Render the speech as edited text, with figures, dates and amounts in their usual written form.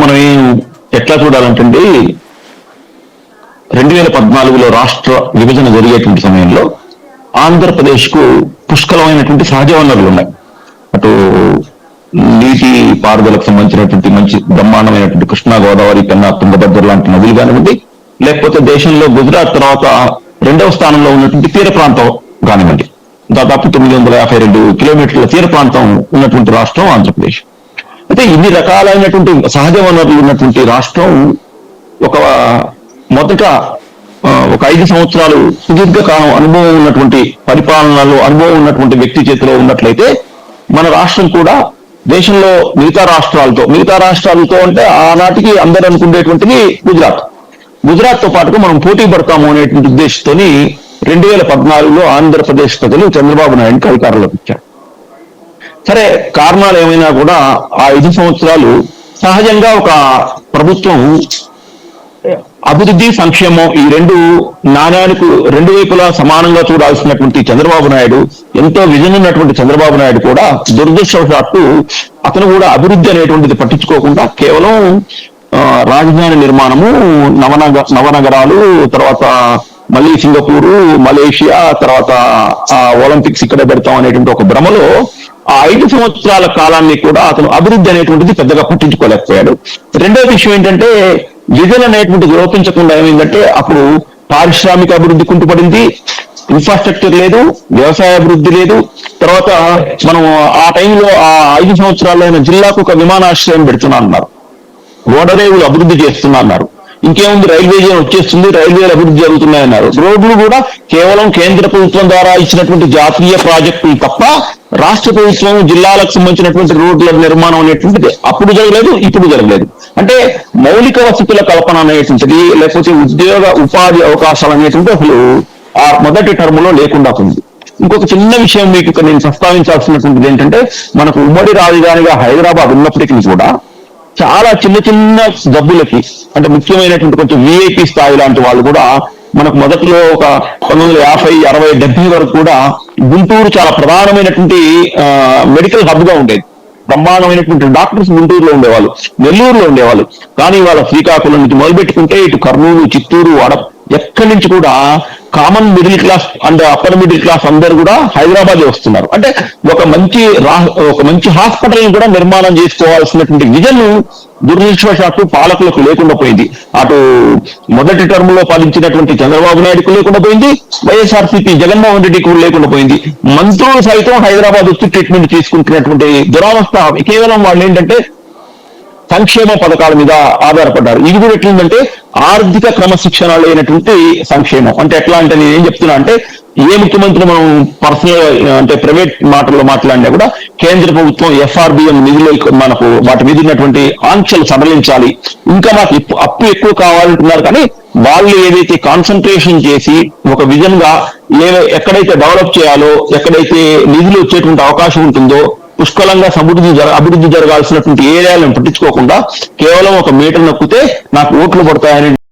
మనం ఎట్లా చూడాలంటే 2014లో రాష్ట్ర విభజన జరిగేటువంటి సమయంలో ఆంధ్రప్రదేశ్ కు పుష్కలమైనటువంటి సహజ వనరులు ఉన్నాయి. అటు నీటి పారుదలకు సంబంధించినటువంటి మంచి బ్రహ్మాండమైనటువంటి కృష్ణా, గోదావరి, పెన్నా, తుంగభద్ర లాంటి నదులు కానివ్వండి, లేకపోతే దేశంలో గుజరాత్ తర్వాత రెండవ స్థానంలో ఉన్నటువంటి తీర ప్రాంతం కానివ్వండి. దాదాపు 952 కిలోమీటర్ల తీర ప్రాంతం ఉన్నటువంటి రాష్ట్రం ఆంధ్రప్రదేశ్. అయితే ఇన్ని రకాలైనటువంటి సహజ వనరులు ఉన్నటువంటి రాష్ట్రం మొదట ఒక 5 సంవత్సరాలు సుదీర్ఘకాలం అనుభవం ఉన్నటువంటి పరిపాలనలో అనుభవం ఉన్నటువంటి వ్యక్తి చేతిలో ఉన్నట్లయితే మన రాష్ట్రం కూడా దేశంలో మిగతా రాష్ట్రాలతో అంటే ఆనాటికి అందరూ అనుకునేటువంటిది గుజరాత్ తో పాటుగా మనం పోటీ పడతాము అనేటువంటి ఉద్దేశంతో 2014లో ఆంధ్రప్రదేశ్ ప్రజలు చంద్రబాబు నాయుడుకి అధికారంలోకి ఇచ్చారు. సరే, కారణాలు ఏమైనా కూడా ఆ 5 సంవత్సరాలు సహజంగా ఒక ప్రభుత్వం అభివృద్ధి, సంక్షేమం ఈ నాణ్యానికి రెండు వైపులా సమానంగా చూడాల్సినటువంటి చంద్రబాబు నాయుడు, ఎంతో విజన్ ఉన్నటువంటి చంద్రబాబు నాయుడు కూడా దురదృష్టవశాత్తు అతను కూడా అభివృద్ధి అనేటువంటిది పట్టించుకోకుండా కేవలం రాజధాని నిర్మాణము, నవనగరాలు, తర్వాత మళ్ళీ సింగపూరు, మలేషియా, తర్వాత ఒలింపిక్స్ ఇక్కడ పెడతాం అనేటువంటి ఒక భ్రమలో ఆ 5 సంవత్సరాల కాలాన్ని కూడా అతను అభివృద్ధి అనేటువంటిది పెద్దగా పట్టించుకోలేకపోయాడు. రెండో విషయం ఏంటంటే, విజన్ అనేటువంటిది లోపించకుండా ఏమైందంటే అప్పుడు పారిశ్రామిక అభివృద్ధి కుంటుపడింది, ఇన్ఫ్రాస్ట్రక్చర్ లేదు, వ్యవసాయ అభివృద్ధి లేదు. తర్వాత మనం ఆ టైంలో ఆ 5 సంవత్సరాల్లో జిల్లాకు ఒక విమానాశ్రయం పెడుతున్నా అన్నారు, ఓడరేవులు అభివృద్ధి చేస్తున్నా అన్నారు, ఇంకేముంది రైల్వే జోన్ వచ్చేస్తుంది, రైల్వేలు అభివృద్ధి జరుగుతున్నాయన్నారు. రోడ్లు కూడా కేవలం కేంద్ర ప్రభుత్వం ద్వారా ఇచ్చినటువంటి జాతీయ ప్రాజెక్టులు తప్ప రాష్ట్ర ప్రభుత్వం జిల్లాలకు సంబంధించినటువంటి రోడ్ల నిర్మాణం అనేటువంటిది అప్పుడు జరగలేదు, ఇప్పుడు జరగలేదు. అంటే మౌలిక వసతుల కల్పన అనేటువంటిది, లేకపోతే ఉపాధి అవకాశాలు అనేటువంటి అసలు ఆ మొదటి టర్మ్ లో లేకుండా ఉంది. ఇంకొక చిన్న విషయం మీకు ఇక్కడ నేను ప్రస్తావించాల్సినటువంటిది ఏంటంటే, మనకు ఉమ్మడి రాజధానిగా హైదరాబాద్ ఉన్నప్పటికీ కూడా చాలా చిన్న జబ్బులకి, అంటే ముఖ్యమైనటువంటి కొంచెం విఐపి స్థాయి లాంటి వాళ్ళు కూడా మనకు మొదట్లో ఒక 1950, 60, 70 వరకు కూడా గుంటూరు చాలా ప్రధానమైనటువంటి మెడికల్ హబ్ గా ఉండేది. బ్రహ్మాండమైనటువంటి డాక్టర్స్ గుంటూరులో ఉండేవాళ్ళు, నెల్లూరులో ఉండేవాళ్ళు. కానీ వాళ్ళ శ్రీకాకుళం నుంచి మొదలుపెట్టుకుంటే ఇటు కర్నూలు, చిత్తూరు, ఎక్కడి నుంచి కూడా common middle class and upper middle class అందరూ కూడా హైదరాబాద్ వస్తున్నారు. అంటే ఒక మంచి హాస్పిటల్ కూడా నిర్మాణం చేసుకోవాల్సినటువంటి విజన్ దురదృష్టవశాత్తు పాలకులకు లేకుండా పోయింది. అటు మొదటి టర్మ్ లో పాలించినటువంటి చంద్రబాబు నాయుడుకు లేకుండా పోయింది, వైఎస్ఆర్సీపీ జగన్మోహన్ రెడ్డికి కూడా లేకుండా పోయింది. మంత్రులు సైతం హైదరాబాద్ వచ్చి ట్రీట్మెంట్ తీసుకుంటున్నటువంటి దురవస్థ. కేవలం వాళ్ళు ఏంటంటే సంక్షేమ పథకాల మీద ఆధారపడ్డారు. ఇది కూడా ఎట్లుందంటే ఆర్థిక క్రమశిక్షణ లేనటువంటి సంక్షేమం. అంటే ఎట్లా అంటే నేను ఏం చెప్తున్నా అంటే, ఏ ముఖ్యమంత్రి మనం పర్సనల్ అంటే ప్రైవేట్ మాటల్లో మాట్లాడినా కూడా కేంద్ర ప్రభుత్వం FRBM నిధులు మనకు వాటి మీద ఉన్నటువంటి ఆంక్షలు సడలించాలి, ఇంకా మాకు అప్పు ఎక్కువ కావాలంటున్నారు. కానీ వాళ్ళు ఏదైతే కాన్సన్ట్రేషన్ చేసి ఒక విజన్ గా ఎక్కడైతే డెవలప్ చేయాలో, ఎక్కడైతే నిధులు వచ్చేటువంటి అవకాశం ఉంటుందో, పుష్కలంగా అభివృద్ధి జరగాల్సినటువంటి ఏరియాలను పట్టించుకోకుండా కేవలం ఒక మీటర్ నొక్కితే నాకు ఓట్లు పడతాయని